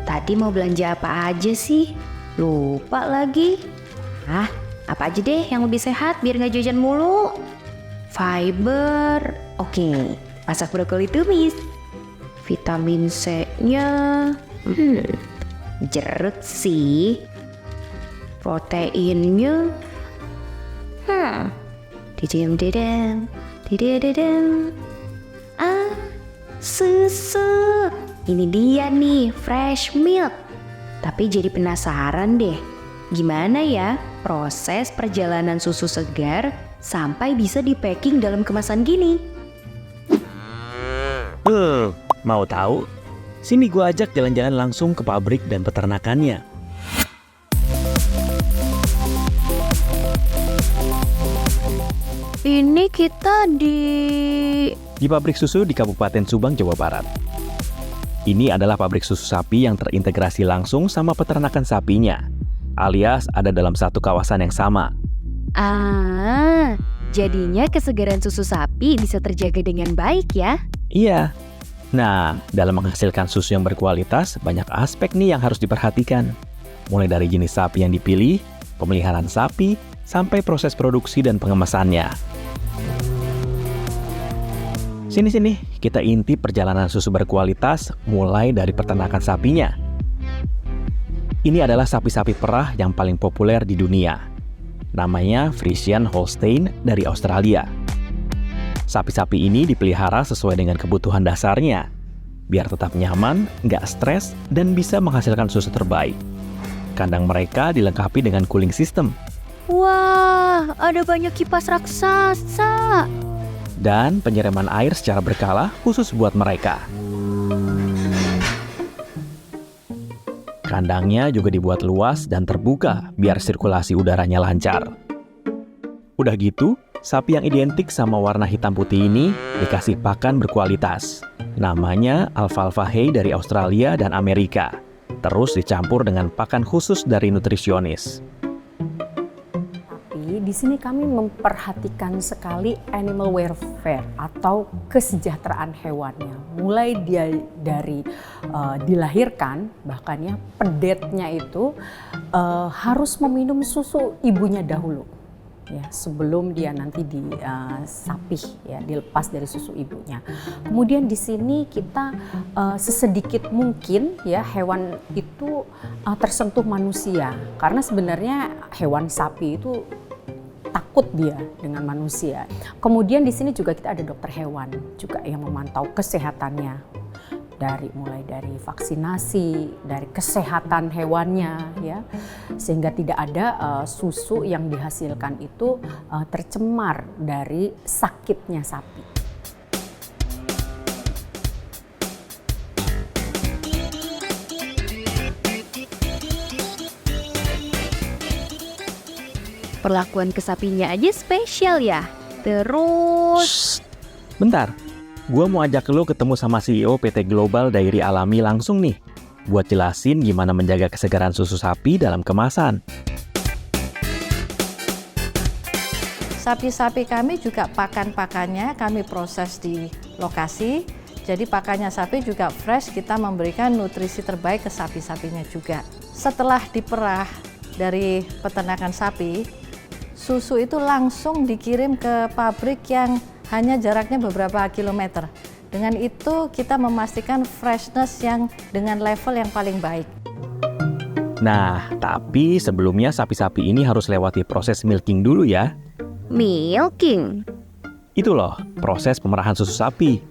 Tadi mau belanja apa aja sih? Lupa lagi. Apa aja deh yang lebih sehat biar nggak jajan mulu. Fiber, oke. Masak brokoli tumis. Vitamin C-nya, jeruk sih. Proteinnya, didem. Susu. Ini dia nih, fresh milk. Tapi jadi penasaran deh, gimana ya proses perjalanan susu segar sampai bisa di-packing dalam kemasan gini? Mau tahu? Sini gua ajak jalan-jalan langsung ke pabrik dan peternakannya. Ini kita di Pabrik susu di Kabupaten Subang, Jawa Barat. Ini adalah pabrik susu sapi yang terintegrasi langsung sama peternakan sapinya, alias ada dalam satu kawasan yang sama. Jadinya kesegaran susu sapi bisa terjaga dengan baik ya? Iya. Nah, dalam menghasilkan susu yang berkualitas, banyak aspek nih yang harus diperhatikan. Mulai dari jenis sapi yang dipilih, pemeliharaan sapi, sampai proses produksi dan pengemasannya. Sini, kita intip perjalanan susu berkualitas mulai dari peternakan sapinya. Ini adalah sapi-sapi perah yang paling populer di dunia. Namanya Friesian Holstein dari Australia. Sapi-sapi ini dipelihara sesuai dengan kebutuhan dasarnya, biar tetap nyaman, nggak stres, dan bisa menghasilkan susu terbaik. Kandang mereka dilengkapi dengan cooling system. Wah, ada banyak kipas raksasa. Dan penyiraman air secara berkala khusus buat mereka. Kandangnya juga dibuat luas dan terbuka biar sirkulasi udaranya lancar. Udah gitu, sapi yang identik sama warna hitam putih ini dikasih pakan berkualitas. Namanya Alfalfa Hay dari Australia dan Amerika. Terus dicampur dengan pakan khusus dari nutrisionis. Di sini kami memperhatikan sekali animal welfare atau kesejahteraan hewannya. Mulai dia dari dilahirkan, bahkan ya pedetnya itu harus meminum susu ibunya dahulu. Ya, sebelum dia nanti disapih, ya, dilepas dari susu ibunya. Kemudian di sini kita sesedikit mungkin ya hewan itu tersentuh manusia, karena sebenarnya hewan sapi itu takut dia dengan manusia. Kemudian di sini juga kita ada dokter hewan juga yang memantau kesehatannya, mulai dari vaksinasi, dari kesehatan hewannya, ya, sehingga tidak ada susu yang dihasilkan itu tercemar dari sakitnya sapi. Perlakuan ke sapinya aja spesial ya. Terus... Bentar, gua mau ajak lo ketemu sama CEO PT Global Dairy Alami langsung nih, buat jelasin gimana menjaga kesegaran susu sapi dalam kemasan. Sapi-sapi kami juga pakan-pakannya kami proses di lokasi. Jadi pakannya sapi juga fresh, kita memberikan nutrisi terbaik ke sapi-sapinya juga. Setelah diperah dari peternakan sapi, susu itu langsung dikirim ke pabrik yang hanya jaraknya beberapa kilometer. Dengan itu kita memastikan freshness yang dengan level yang paling baik. Nah, tapi sebelumnya sapi-sapi ini harus lewati proses milking dulu ya. Milking? Itu loh, proses pemerahan susu sapi.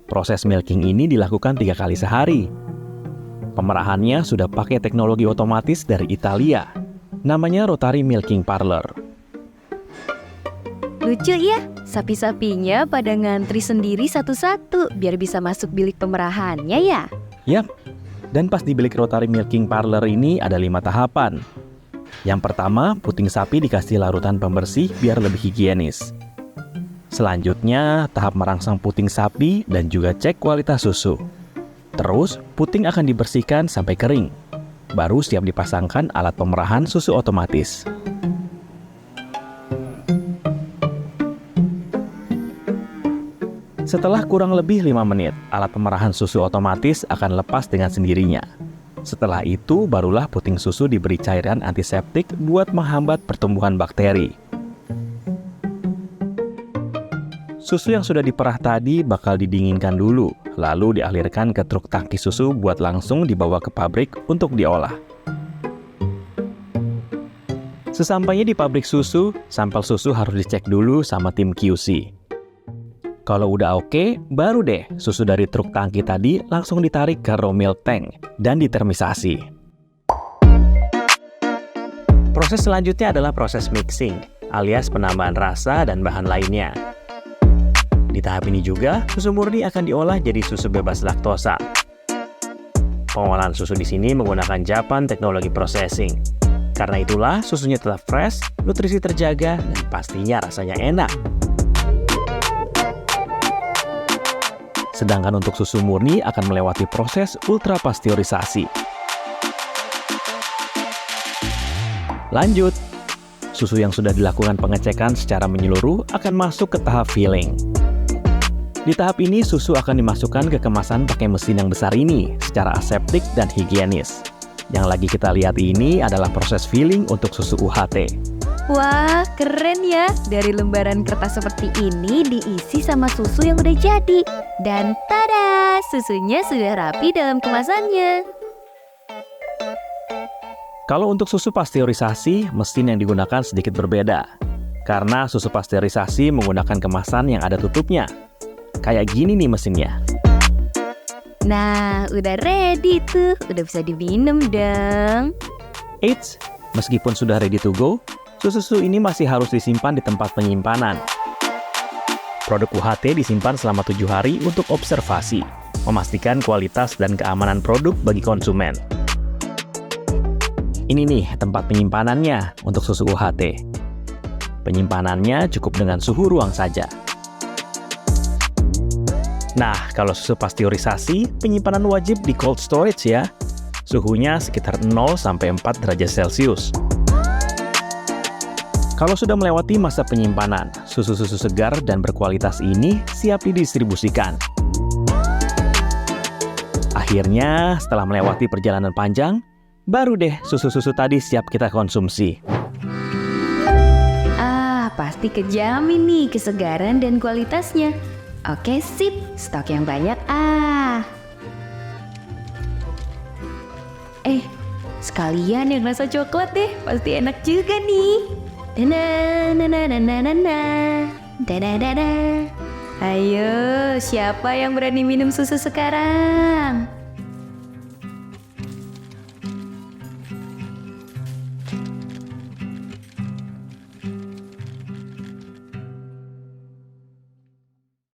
Proses milking ini dilakukan 3 kali sehari. Pemerahannya sudah pakai teknologi otomatis dari Italia. Namanya Rotary Milking Parlor. Lucu ya, sapi-sapinya pada ngantri sendiri satu-satu biar bisa masuk bilik pemerahannya ya? Yap, dan pas di bilik Rotary Milking Parlor ini ada 5 tahapan. Yang pertama, puting sapi dikasih larutan pembersih biar lebih higienis. Selanjutnya, tahap merangsang puting sapi dan juga cek kualitas susu. Terus, puting akan dibersihkan sampai kering. Baru siap dipasangkan alat pemerahan susu otomatis. Setelah kurang lebih 5 menit, alat pemerahan susu otomatis akan lepas dengan sendirinya. Setelah itu, barulah puting susu diberi cairan antiseptik buat menghambat pertumbuhan bakteri. Susu yang sudah diperah tadi bakal didinginkan dulu, lalu dialirkan ke truk tangki susu buat langsung dibawa ke pabrik untuk diolah. Sesampainya di pabrik susu, sampel susu harus dicek dulu sama tim QC. Kalau udah oke, baru deh susu dari truk tangki tadi langsung ditarik ke raw milk tank dan ditermisasi. Proses selanjutnya adalah proses mixing, alias penambahan rasa dan bahan lainnya. Di tahap ini juga, susu murni akan diolah jadi susu bebas laktosa. Pengolahan susu di sini menggunakan Japan Technology Processing. Karena itulah susunya tetap fresh, nutrisi terjaga, dan pastinya rasanya enak. Sedangkan untuk susu murni akan melewati proses ultrapasteurisasi. Lanjut, susu yang sudah dilakukan pengecekan secara menyeluruh akan masuk ke tahap filling. Di tahap ini, susu akan dimasukkan ke kemasan pakai mesin yang besar ini secara aseptik dan higienis. Yang lagi kita lihat ini adalah proses filling untuk susu UHT. Wah, keren ya. Dari lembaran kertas seperti ini diisi sama susu yang udah jadi. Dan tada, susunya sudah rapi dalam kemasannya. Kalau untuk susu pasteurisasi, mesin yang digunakan sedikit berbeda. Karena susu pasteurisasi menggunakan kemasan yang ada tutupnya. Kayak gini nih mesinnya. Nah, udah ready tuh. Udah bisa diminum dong. Eits, meskipun sudah ready to go, susu ini masih harus disimpan di tempat penyimpanan. Produk UHT disimpan selama 7 hari untuk observasi, memastikan kualitas dan keamanan produk bagi konsumen. Ini nih tempat penyimpanannya untuk susu UHT. Penyimpanannya cukup dengan suhu ruang saja. Nah, kalau susu pasteurisasi, penyimpanan wajib di cold storage ya. Suhunya sekitar 0 sampai 4 derajat Celcius. Kalau sudah melewati masa penyimpanan, susu-susu segar dan berkualitas ini siap didistribusikan. Akhirnya, setelah melewati perjalanan panjang, baru deh susu-susu tadi siap kita konsumsi. Ah, pasti kejamin nih kesegaran dan kualitasnya. Oke, sip. Stok yang banyak. Sekalian yang rasa coklat deh. Pasti enak juga nih. Ayo, siapa yang berani minum susu sekarang?